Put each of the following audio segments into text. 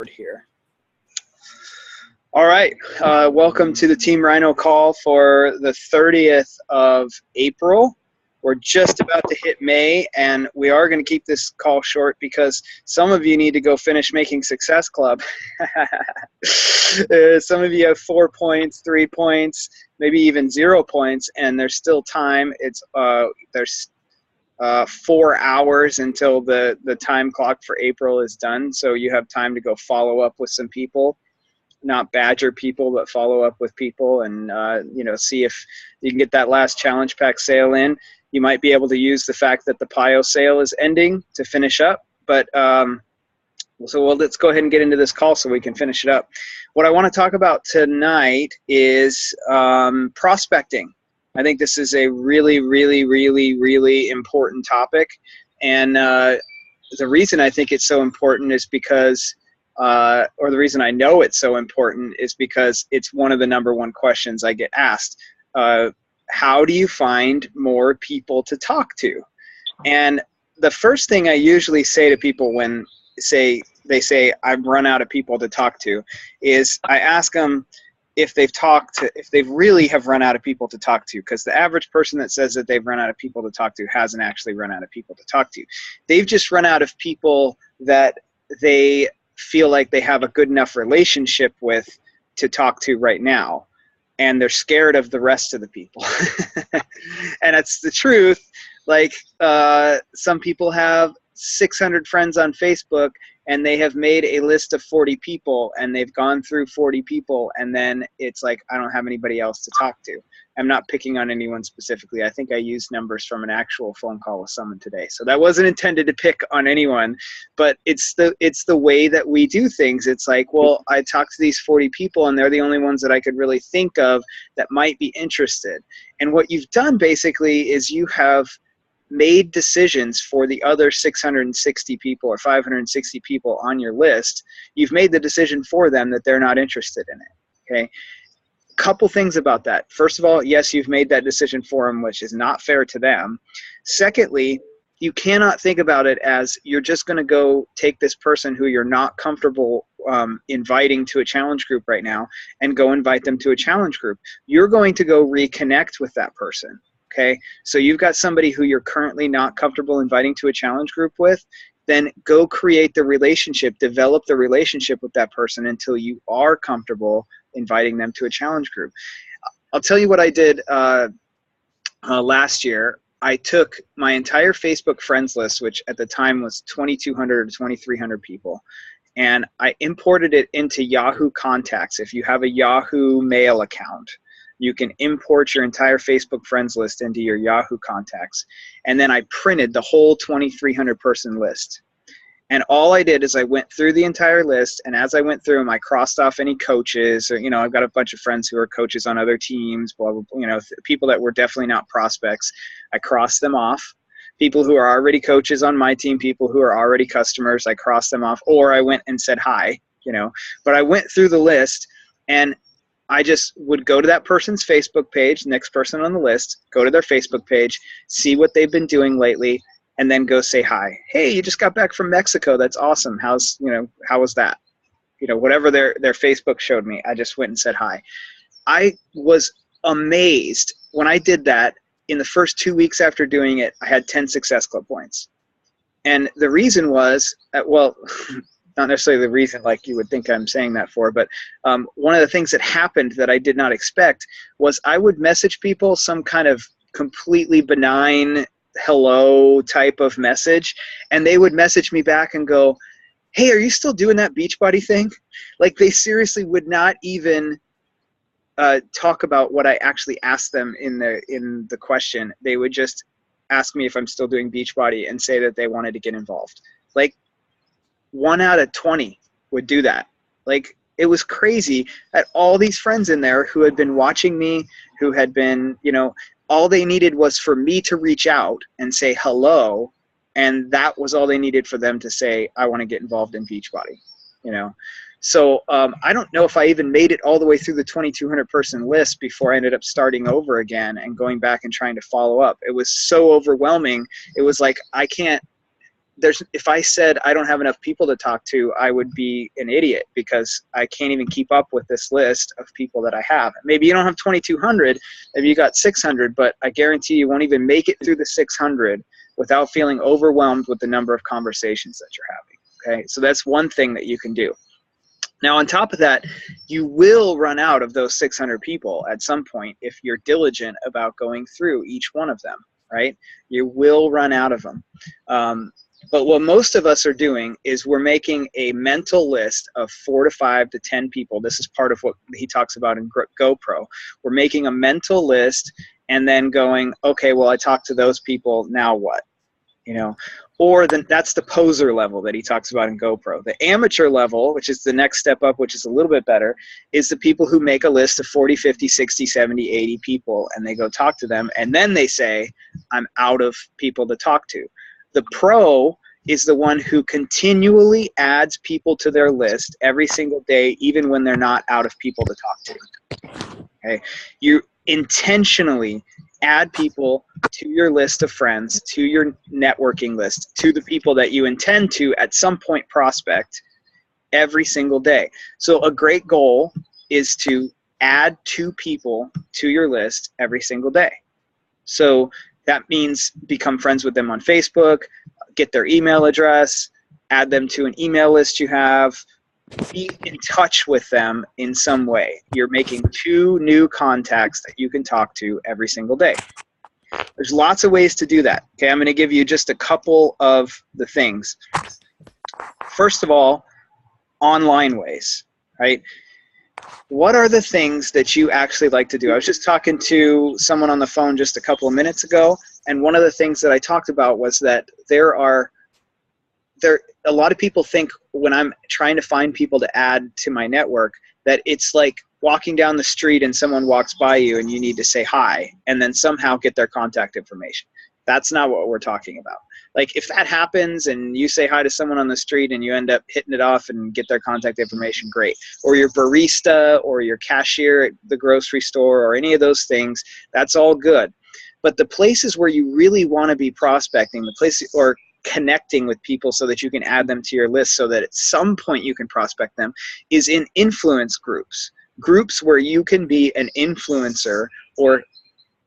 Here. All right, welcome to the Team Rhino call for the 30th of April. We're just about to hit May, and we are going to keep this call short because some of you need to go finish making Success Club. Some of you have 4 points, 3 points, maybe even 0 points, and there's still time. There's 4 hours until the time clock for April is done, so you have time to go follow up with some people. Not badger people, but follow up with people and see if you can get that last challenge pack sale in. You might be able to use the fact that the PIO sale is ending to finish up, but let's go ahead and get into this call so we can finish it up. What I want to talk about tonight is prospecting. I think this is a really, really, really, really important topic, and the reason I think it's so important is because or the reason I know it's so important is because it's one of the ¡1 questions I get asked. How do you find more people to talk to? And the first thing I usually say to people when they say I've run out of people to talk to is I ask them if they really have run out of people to talk to, because the average person that says that they've run out of people to talk to hasn't actually run out of people to talk to. They've just run out of people that they feel like they have a good enough relationship with to talk to right now, and they're scared of the rest of the people. And it's the truth. Like some people have 600 friends on Facebook, and they have made a list of 40 people, and they've gone through 40 people, and then it's like, I don't have anybody else to talk to. I'm not picking on anyone specifically. I think I used numbers from an actual phone call with someone today, so that wasn't intended to pick on anyone, but it's the way that we do things. It's like, well, I talked to these 40 people, and they're the only ones that I could really think of that might be interested. And what you've done basically is you have made decisions for the other 660 people or 560 people on your list. You've made the decision for them that they're not interested in it, okay? Couple things about that. First of all, yes, you've made that decision for them, which is not fair to them. Secondly, you cannot think about it as you're just going to go take this person who you're not comfortable inviting to a challenge group right now and go invite them to a challenge group. You're going to go reconnect with that person. Okay, so you've got somebody who you're currently not comfortable inviting to a challenge group with, then go create the relationship, develop the relationship with that person until you are comfortable inviting them to a challenge group. I'll tell you what I did last year. I took my entire Facebook friends list, which at the time was 2,200 or 2,300 people, and I imported it into Yahoo Contacts. If you have a Yahoo Mail account, you can import your entire Facebook friends list into your Yahoo Contacts. And then I printed the whole 2,300 person list. And all I did is I went through the entire list, and as I went through them, I crossed off any coaches, or, I've got a bunch of friends who are coaches on other teams, blah, blah, blah, people that were definitely not prospects. I crossed them off. People who are already coaches on my team, people who are already customers, I crossed them off, or I went and said hi, But I went through the list, and I just would go to that person's Facebook page, next person on the list, go to their Facebook page, see what they've been doing lately, and then go say hi. Hey, you just got back from Mexico. That's awesome. How was that? Whatever their Facebook showed me, I just went and said hi. I was amazed when I did that. In the first 2 weeks after doing it, I had 10 Success Club points. And the reason was, not necessarily the reason like you would think I'm saying that for, but one of the things that happened that I did not expect was I would message people some kind of completely benign hello type of message, and they would message me back and go, hey, are you still doing that Beachbody thing? Like, they seriously would not even talk about what I actually asked them in the question. They would just ask me if I'm still doing Beachbody and say that they wanted to get involved. Like, 1 out of 20 would do that. Like, it was crazy. I had all these friends in there who had been watching me, who had been, all they needed was for me to reach out and say hello, and that was all they needed for them to say, I want to get involved in Beachbody, So I don't know if I even made it all the way through the 2,200 person list before I ended up starting over again and going back and trying to follow up. It was so overwhelming. It was like, I can't if I said I don't have enough people to talk to, I would be an idiot, because I can't even keep up with this list of people that I have. Maybe you don't have 2,200, maybe you got 600, but I guarantee you won't even make it through the 600 without feeling overwhelmed with the number of conversations that you're having. Okay, so that's one thing that you can do. Now, on top of that, you will run out of those 600 people at some point if you're diligent about going through each one of them, right? You will run out of them. But what most of us are doing is we're making a mental list of 4 to 5 to 10 people. This is part of what he talks about in GoPro. We're making a mental list and then going, okay, well, I talked to those people, now what? You know, or that's the poser level that he talks about in GoPro. The amateur level, which is the next step up, which is a little bit better, is the people who make a list of 40, 50, 60, 70, 80 people, and they go talk to them, and then they say, I'm out of people to talk to. The pro is the one who continually adds people to their list every single day, even when they're not out of people to talk to. Okay, you intentionally add people to your list of friends, to your networking list, to the people that you intend to at some point prospect every single day. So a great goal is to add 2 people to your list every single day. So that means become friends with them on Facebook, get their email address, add them to an email list you have, be in touch with them in some way. You're making 2 new contacts that you can talk to every single day. There's lots of ways to do that. Okay, I'm going to give you just a couple of the things. First of all, online ways, right? What are the things that you actually like to do? I was just talking to someone on the phone just a couple of minutes ago, and one of the things that I talked about was that a lot of people think when I'm trying to find people to add to my network that it's like walking down the street and someone walks by you and you need to say hi and then somehow get their contact information. That's not what we're talking about. Like, if that happens and you say hi to someone on the street and you end up hitting it off and get their contact information, great. Or your barista or your cashier at the grocery store or any of those things, that's all good. But the places where you really want to be prospecting, the place or connecting with people so that you can add them to your list so that at some point you can prospect them, is in influence groups. Groups where you can be an influencer or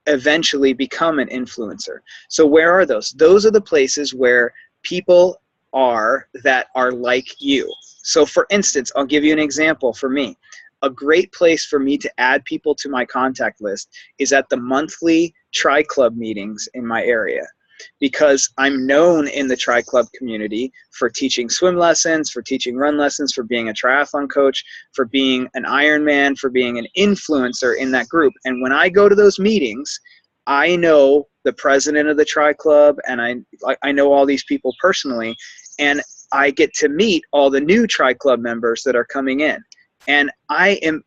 eventually become an influencer. So where are those? Those are the places where people are that are like you. So for instance, I'll give you an example for me. A great place for me to add people to my contact list is at the monthly Tri-Club meetings in my area, because I'm known in the Tri-Club community for teaching swim lessons, for teaching run lessons, for being a triathlon coach, for being an Ironman, for being an influencer in that group. And when I go to those meetings, I know the president of the Tri-Club, and I know all these people personally, and I get to meet all the new Tri-Club members that are coming in. And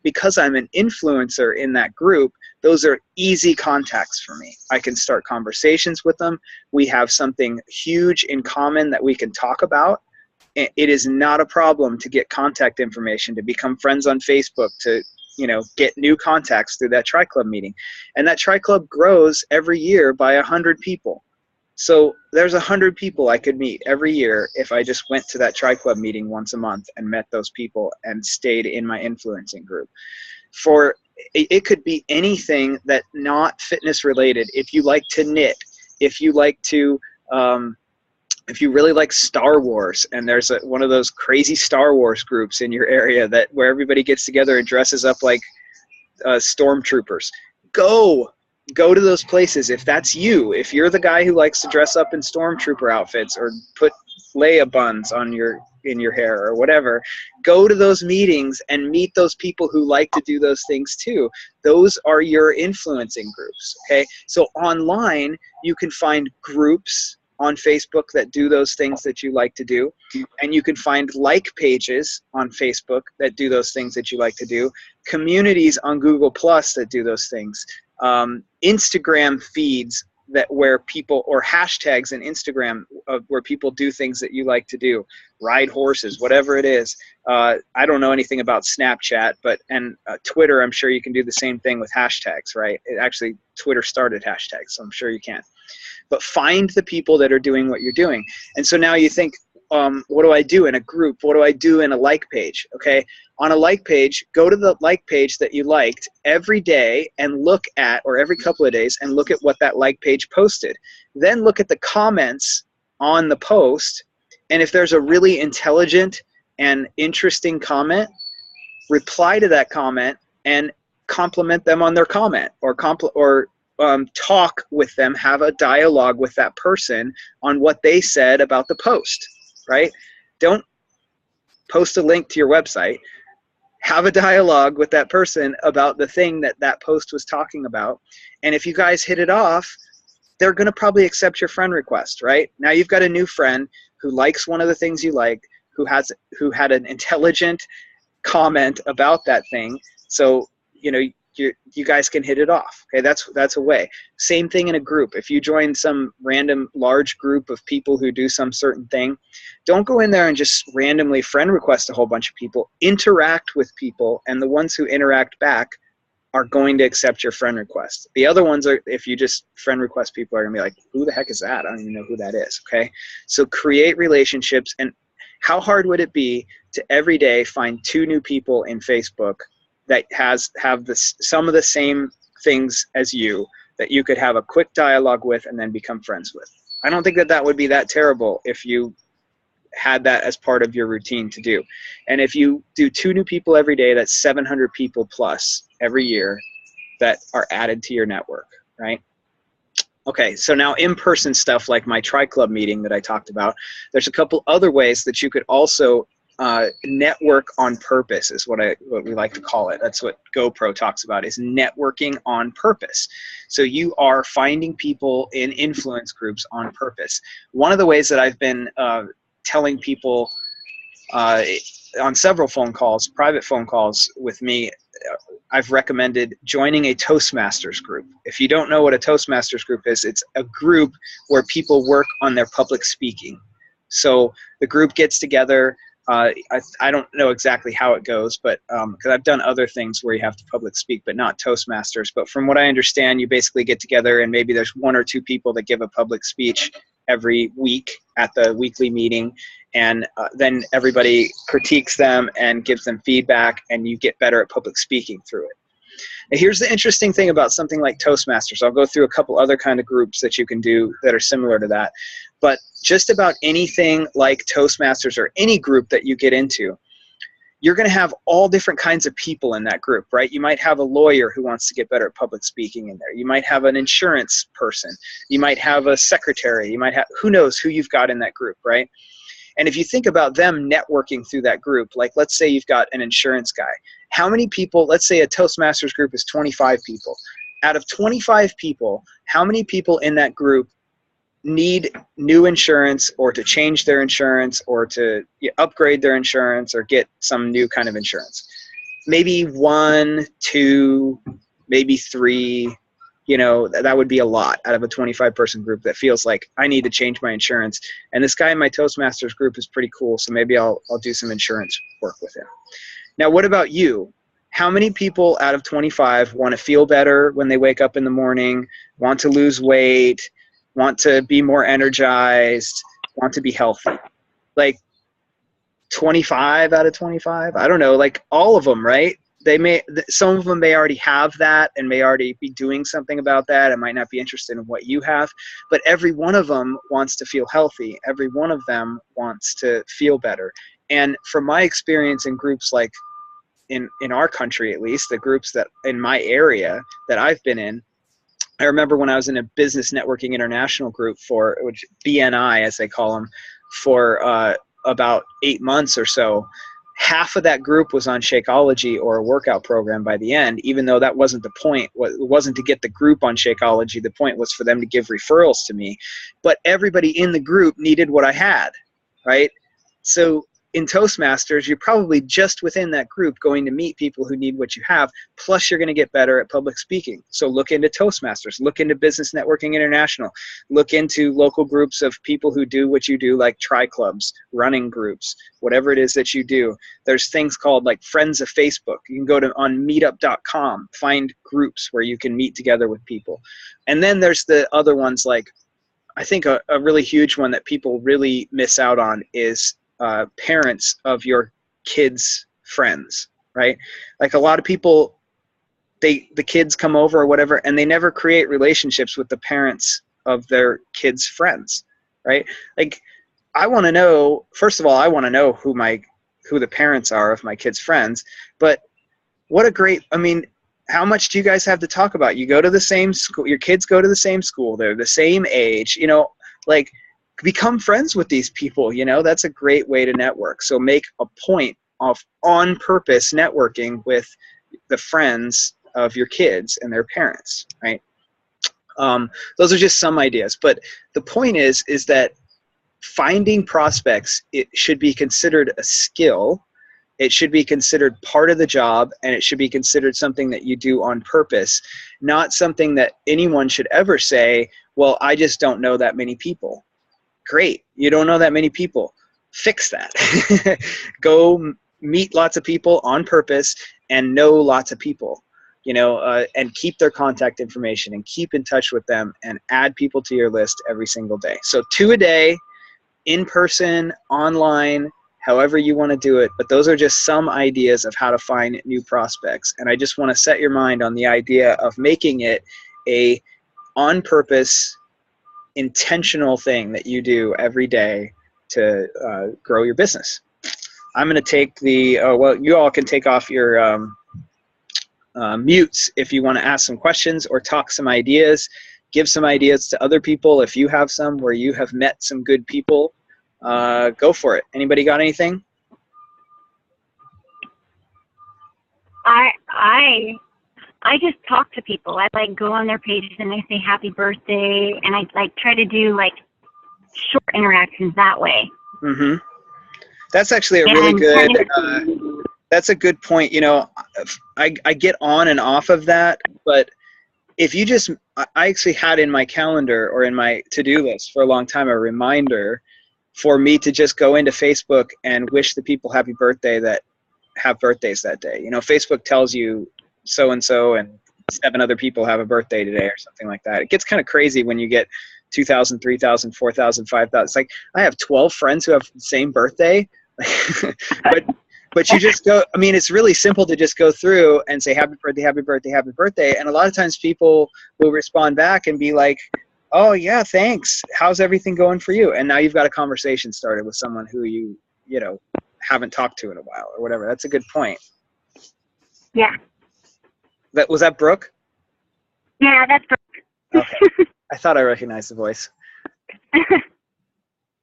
because I'm an influencer in that group, those are easy contacts for me. I can start conversations with them. We have something huge in common that we can talk about. It is not a problem to get contact information, to become friends on Facebook, to get new contacts through that Tri-Club meeting. And that Tri-Club grows every year by 100 people. So there's 100 people I could meet every year if I just went to that Tri-Club meeting once a month and met those people and stayed in my influencing group. It could be anything that not fitness related. If you like to knit, if you like to, if you really like Star Wars, and there's one of those crazy Star Wars groups in your area where everybody gets together and dresses up like stormtroopers, go to those places. If that's you, if you're the guy who likes to dress up in stormtrooper outfits or put Leia buns on in your hair or whatever, go to those meetings and meet those people who like to do those things too. Those are your influencing groups. Okay, so online you can find groups on Facebook that do those things that you like to do, and you can find like pages on Facebook that do those things that you like to do, communities on Google Plus that do those things, Instagram feeds that where people, or hashtags in Instagram where people do things that you like to do, ride horses, whatever it is. I don't know anything about Snapchat, but Twitter, I'm sure you can do the same thing with hashtags, right? Actually, Twitter started hashtags, so I'm sure you can. But find the people that are doing what you're doing. And so now you think, what do I do in a group? What do I do in a like page? Okay, on a like page, go to the like page that you liked every day and look at, or every couple of days, and look at what that like page posted. Then look at the comments on the post, and if there's a really intelligent and interesting comment, reply to that comment and compliment them on their comment, or talk with them, have a dialogue with that person on what they said about the post, right? Don't post a link to your website. Have a dialogue with that person about the thing that that post was talking about. And if you guys hit it off, they're going to probably accept your friend request, right? Now you've got a new friend who likes one of the things you like, who had an intelligent comment about that thing. So, you know, you guys can hit it off. Okay, that's a way. Same thing in a group. If you join some random large group of people who do some certain thing, don't go in there and just randomly friend request a whole bunch of people. Interact with people, and the ones who interact back are going to accept your friend request. The other ones are, if you just friend request people, are gonna be like, who the heck is that? I don't even know who that is. Okay, so create relationships. And how hard would it be to every day find 2 new people in Facebook that have some of the same things as you, that you could have a quick dialogue with and then become friends with? I don't think that would be that terrible if you had that as part of your routine to do. And if you do 2 new people every day, that's 700 people plus every year that are added to your network, right? Okay, so now in-person stuff like my Tri-Club meeting that I talked about, there's a couple other ways that you could also network on purpose, is what we like to call it. That's what GoPro talks about, is networking on purpose. So you are finding people in influence groups on purpose. One of the ways that I've been telling people on several phone calls, private phone calls with me, I've recommended joining a Toastmasters group. If you don't know what a Toastmasters group is, it's a group where people work on their public speaking. So the group gets together. I don't know exactly how it goes, but because I've done other things where you have to public speak, but not Toastmasters. But from what I understand, you basically get together and maybe there's 1 or 2 people that give a public speech every week at the weekly meeting, and then everybody critiques them and gives them feedback, and you get better at public speaking through it. Now, here's the interesting thing about something like Toastmasters. I'll go through a couple other kind of groups that you can do that are similar to that. But just about anything like Toastmasters or any group that you get into, you're going to have all different kinds of people in that group, right? You might have a lawyer who wants to get better at public speaking in there. You might have an insurance person. You might have a secretary. You might have, who knows who you've got in that group, right? And if you think about them networking through that group, like let's say you've got an insurance guy. How many people, let's say a Toastmasters group is 25 people. Out of 25 people, how many people in that group need new insurance, or to change their insurance, or to upgrade their insurance, or get some new kind of insurance? Maybe 1, 2, maybe 3. You know, that would be a lot out of a 25-person group that feels like I need to change my insurance. And this guy in my Toastmasters group is pretty cool, so maybe I'll do some insurance work with him. Now, what about you? How many people out of 25 want to feel better when they wake up in the morning, want to lose weight, want to be more energized, want to be healthy? Like 25 out of 25? I don't know, like all of them, right? Some of them may already have that and may already be doing something about that and might not be interested in what you have, but every one of them wants to feel healthy. Every one of them wants to feel better. And from my experience in groups like in our country, at least, the groups that in my area that I've been in, I remember when I was in a Business Networking International group which BNI, as they call them, for about 8 months or so. Half of that group was on Shakeology or a workout program by the end, even though that wasn't the point. It wasn't to get the group on Shakeology. The point was for them to give referrals to me. But everybody in the group needed what I had, right? So in Toastmasters, you're probably just within that group going to meet people who need what you have, plus you're going to get better at public speaking. So look into Toastmasters, look into Business Networking International, look into local groups of people who do what you do, like tri-clubs, running groups, whatever it is that you do. There's things called like Friends of Facebook. You can go to on meetup.com, find groups where you can meet together with people. And then there's the other ones, like I think a really huge one that people really miss out on is parents of your kids' friends, right? Like a lot of people, the kids come over or whatever, and they never create relationships with the parents of their kids' friends, right? Like, I want to know, first of all, I want to know who the parents are of my kids' friends, but what a great, I mean, how much do you guys have to talk about? You go to the same school, your kids go to the same school, they're the same age, you know, like, become friends with these people, you know, that's a great way to network. So make a point of on purpose networking with the friends of your kids and their parents, right? Those are just some ideas, but the point is that finding prospects, it should be considered a skill. It should be considered part of the job, and it should be considered something that you do on purpose, not something that anyone should ever say, well, I just don't know that many people. Great, you don't know that many people. Fix that. Go meet lots of people on purpose and know lots of people, you know, and keep their contact information and keep in touch with them and add people to your list every single day. So 2 a day, in person, online, however you want to do it, but those are just some ideas of how to find new prospects. And I just want to set your mind on the idea of making it a on purpose, intentional thing that you do every day to grow your business. I'm going to take the, well, you all can take off your mutes if you want to ask some questions or talk some ideas, give some ideas to other people. If you have some where you have met some good people, go for it. Anybody got anything? I just talk to people. I like go on their pages and I say happy birthday, and I like try to do like short interactions that way. Mm-hmm. That's actually a really good, that's a good point. You know, I get on and off of that, but if you just, I actually had in my calendar or in my to-do list for a long time, a reminder for me to just go into Facebook and wish the people happy birthday that have birthdays that day. You know, Facebook tells you so-and-so and 7 other people have a birthday today or something like that. It gets kind of crazy when you get 2,000, 3,000, 4,000, 5,000. It's like, I have 12 friends who have the same birthday. but you just go, I mean, it's really simple to just go through and say happy birthday, happy birthday, happy birthday. And a lot of times people will respond back and be like, oh yeah, thanks. How's everything going for you? And now you've got a conversation started with someone who you know, haven't talked to in a while or whatever. That's a good point. Yeah. Was that Brooke? Yeah, that's Brooke. Okay. I thought I recognized the voice.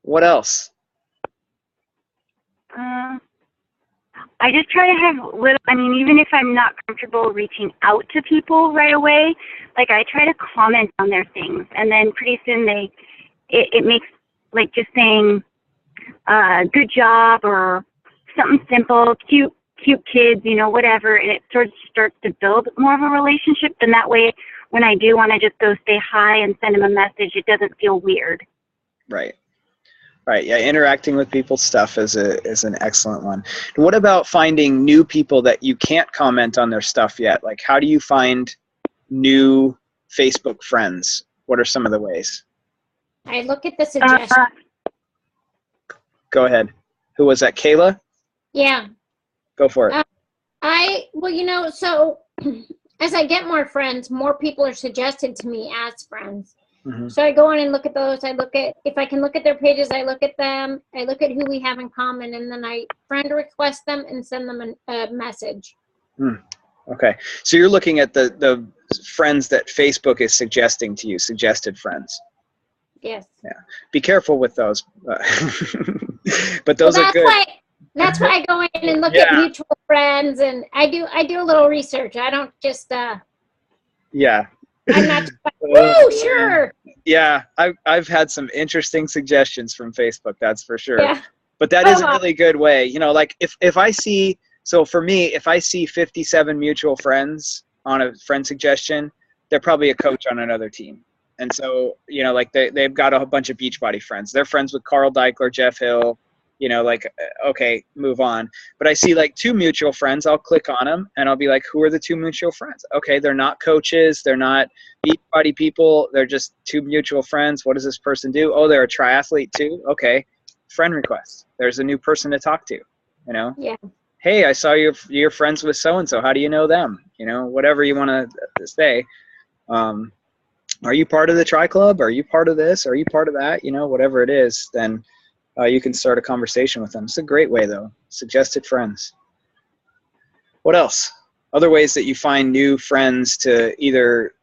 What else? I just try to have little, I mean, even if I'm not comfortable reaching out to people right away, like I try to comment on their things, and then pretty soon it makes, like, just saying good job or something simple, cute kids, you know, whatever, and it sort of starts to build more of a relationship. And that way, when I do want to just go say hi and send them a message, it doesn't feel weird. Right. Right. Yeah. Interacting with people's stuff is an excellent one. What about finding new people that you can't comment on their stuff yet? Like, how do you find new Facebook friends? What are some of the ways? I look at the suggestions. Go ahead. Who was that? Kayla? Yeah. Go for it. Well, you know, so as I get more friends, more people are suggested to me as friends. Mm-hmm. So I go in and look at those. I look at, if I can look at their pages, I look at them. I look at who we have in common, and then I friend request them and send them a message. Okay. So you're looking at the friends that Facebook is suggesting to you, suggested friends. Yes. Yeah. Be careful with those. But those are good. That's why I go in and look at mutual friends, and I do a little research. I don't just yeah. I'm not woo, sure. Yeah, I've had some interesting suggestions from Facebook, that's for sure. Yeah. But that is a really good way. You know, like if I see, so for me, if I see 57 mutual friends on a friend suggestion, they're probably a coach on another team. And so, you know, like they've got a bunch of Beachbody friends. They're friends with Carl Deichler, Jeff Hill, you know, like, okay, move on. But I see like 2 mutual friends, I'll click on them and I'll be like, who are the 2 mutual friends? Okay, they're not coaches. They're not Beachbody people. They're just 2 mutual friends. What does this person do? Oh, they're a triathlete too. Okay, friend request. There's a new person to talk to, you know? Yeah. Hey, I saw you're friends with so-and-so. How do you know them? You know, whatever you want to say. Are you part of the Tri Club? Are you part of this? Are you part of that? You know, whatever it is, then you can start a conversation with them. It's a great way, though. Suggested friends. What else? Other ways that you find new friends to either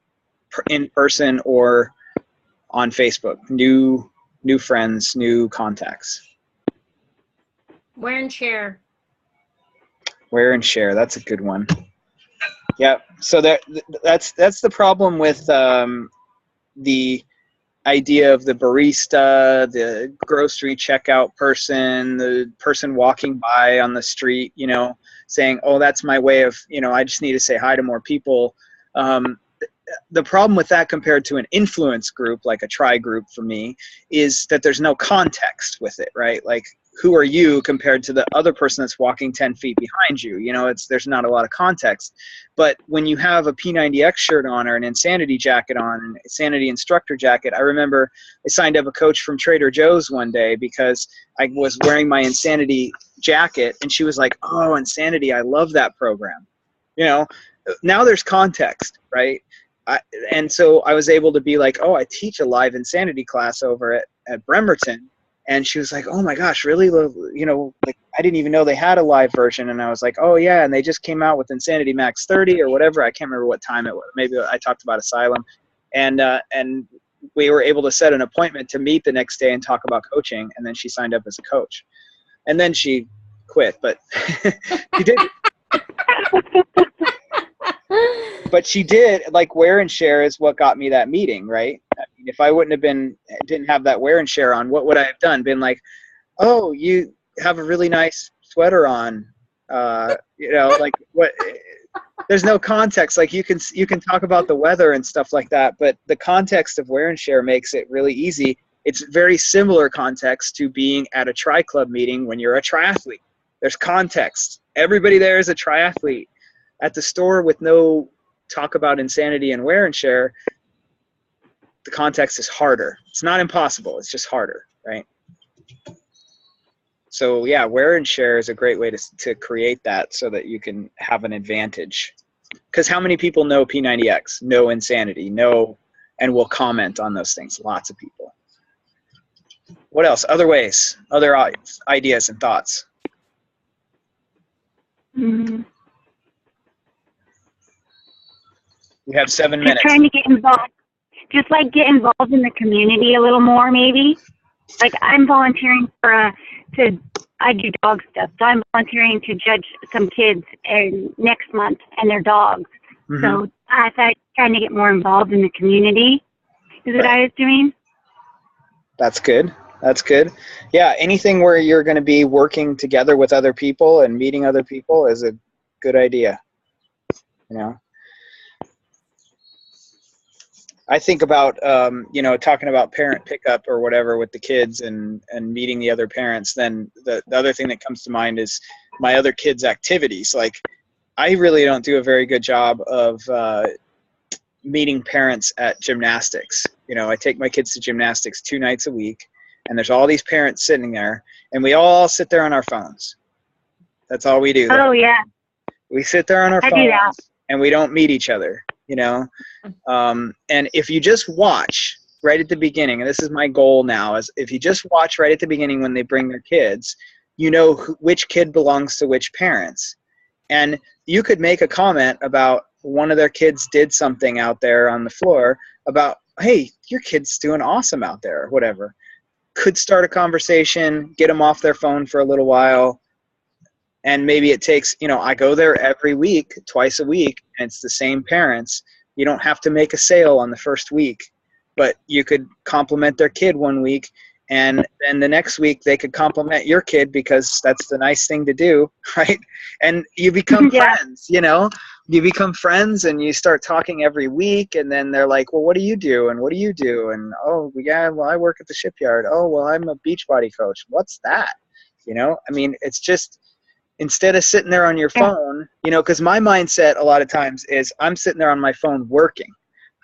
in person or on Facebook. New friends, new contacts. Wear and share. Wear and share. That's a good one. Yeah. So that's the problem with the idea of the barista, the grocery checkout person, the person walking by on the street, you know, saying, oh, that's my way of, you know, I just need to say hi to more people. The problem with that compared to an influence group, like a tri group for me, is that there's no context with it, right? Like, who are you compared to the other person that's walking 10 feet behind you? You know, there's not a lot of context. But when you have a P90X shirt on or an Insanity jacket on, an Insanity instructor jacket, I remember I signed up a coach from Trader Joe's one day because I was wearing my Insanity jacket, and she was like, oh, Insanity, I love that program. You know, now there's context, right? And so I was able to be like, oh, I teach a live Insanity class over at Bremerton. And she was like, oh my gosh, really? You know, like, I didn't even know they had a live version. And I was like, oh yeah, and they just came out with Insanity Max 30 or whatever. I can't remember what time it was. Maybe I talked about Asylum. And we were able to set an appointment to meet the next day and talk about coaching. And then she signed up as a coach. And then she quit, but she did. But she did, like, wear and share is what got me that meeting, right? I mean, if I didn't have that wear and share on, what would I have done? Been like, oh, you have a really nice sweater on, you know, like, what? There's no context. Like, you can talk about the weather and stuff like that, but the context of wear and share makes it really easy. It's very similar context to being at a tri club meeting when you're a triathlete. There's context. Everybody there is a triathlete. At the store with no talk about Insanity and wear and share, the context is harder. It's not impossible. It's just harder, right? So yeah, wear and share is a great way to create that so that you can have an advantage. Because how many people know P90X, know Insanity, know, and will comment on those things? Lots of people. What else? Other ways, other ideas and thoughts? Mm-hmm. We have 7 minutes. Just trying to get involved. Just like get involved in the community a little more, maybe. Like, I'm volunteering I do dog stuff, so I'm volunteering to judge some kids next month and their dogs. Mm-hmm. So I thought trying to get more involved in the community is what I was doing. That's good. That's good. Yeah, anything where you're going to be working together with other people and meeting other people is a good idea. You know, I think about, you know, talking about parent pickup or whatever with the kids and meeting the other parents. Then the other thing that comes to mind is my other kids' activities. Like, I really don't do a very good job of meeting parents at gymnastics. You know, I take my kids to gymnastics 2 nights a week, and there's all these parents sitting there, and we all sit there on our phones. That's all we do. Oh, yeah. We sit there on our phones, and we don't meet each other, you know. And if you just watch right at the beginning, and this is my goal now, is if you just watch right at the beginning when they bring their kids, you know which kid belongs to which parents. And you could make a comment about one of their kids did something out there on the floor about, hey, your kid's doing awesome out there, or whatever. Could start a conversation, get them off their phone for a little while. And maybe it takes, you know, I go there every week, twice a week, and it's the same parents. You don't have to make a sale on the first week, but you could compliment their kid one week And then the next week they could compliment your kid because that's the nice thing to do, right? And you become friends, you know? You become friends and you start talking every week, and then they're like, well, what do you do? And what do you do? And, oh, yeah, well, I work at the shipyard. Oh, well, I'm a beach body coach. What's that? You know, I mean, it's just, instead of sitting there on your phone, you know, because my mindset a lot of times is I'm sitting there on my phone working.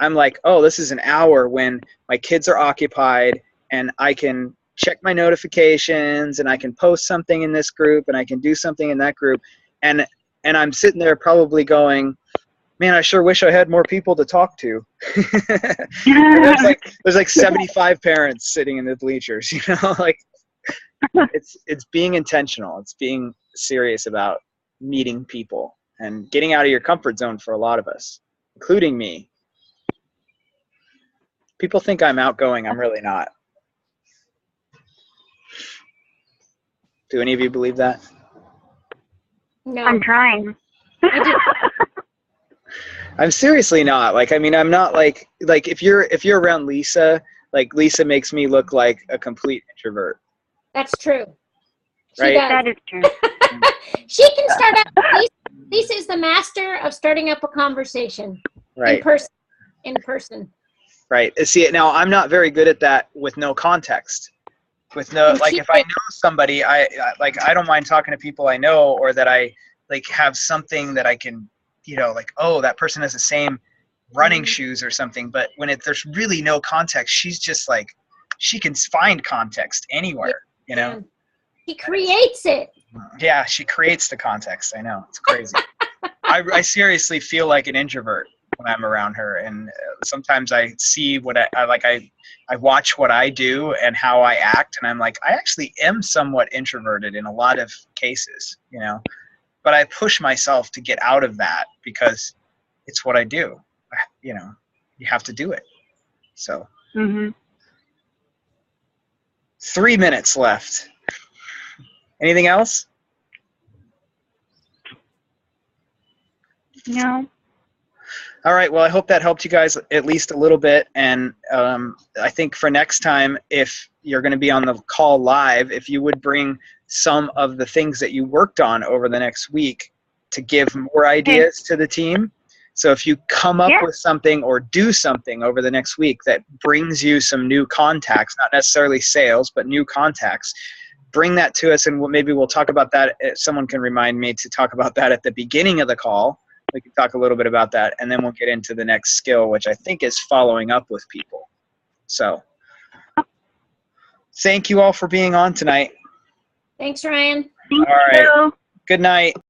I'm like, oh, this is an hour when my kids are occupied and I can check my notifications and I can post something in this group and I can do something in that group. And I'm sitting there probably going, man, I sure wish I had more people to talk to. there's like 75 parents sitting in the bleachers, you know, like it's being intentional. It's being serious about meeting people and getting out of your comfort zone for a lot of us, including me. People think I'm outgoing. I'm really not. Do any of you believe that? No. I'm trying. I'm seriously not. Like, I mean, I'm not like if you're around Lisa, like Lisa makes me look like a complete introvert. That's true. Right? That is true. She can start up. Lisa is the master of starting up a conversation. Right. In person. Right. See, now I'm not very good at that with no context. With no, like, if I know somebody, I don't mind talking to people I know, or that I like have something that I can, you know, like, oh, that person has the same running shoes or something. But when there's really no context, she's just like, she can find context anywhere, you know? She creates it. Yeah, she creates the context. I know. It's crazy. I seriously feel like an introvert when I'm around her. And sometimes I see what I watch what I do and how I act. And I'm like, I actually am somewhat introverted in a lot of cases, you know? But I push myself to get out of that because it's what I do. You know, you have to do it. So 3 minutes left. Anything else? No. All right. Well, I hope that helped you guys at least a little bit. And I think for next time, if you're going to be on the call live, if you would bring some of the things that you worked on over the next week to give more ideas to the team. So if you come up with something or do something over the next week that brings you some new contacts, not necessarily sales, but new contacts, bring that to us, and maybe we'll talk about that. Someone can remind me to talk about that at the beginning of the call. We can talk a little bit about that, and then we'll get into the next skill, which I think is following up with people. So thank you all for being on tonight. Thanks, Ryan. Thank all right. you. Good night.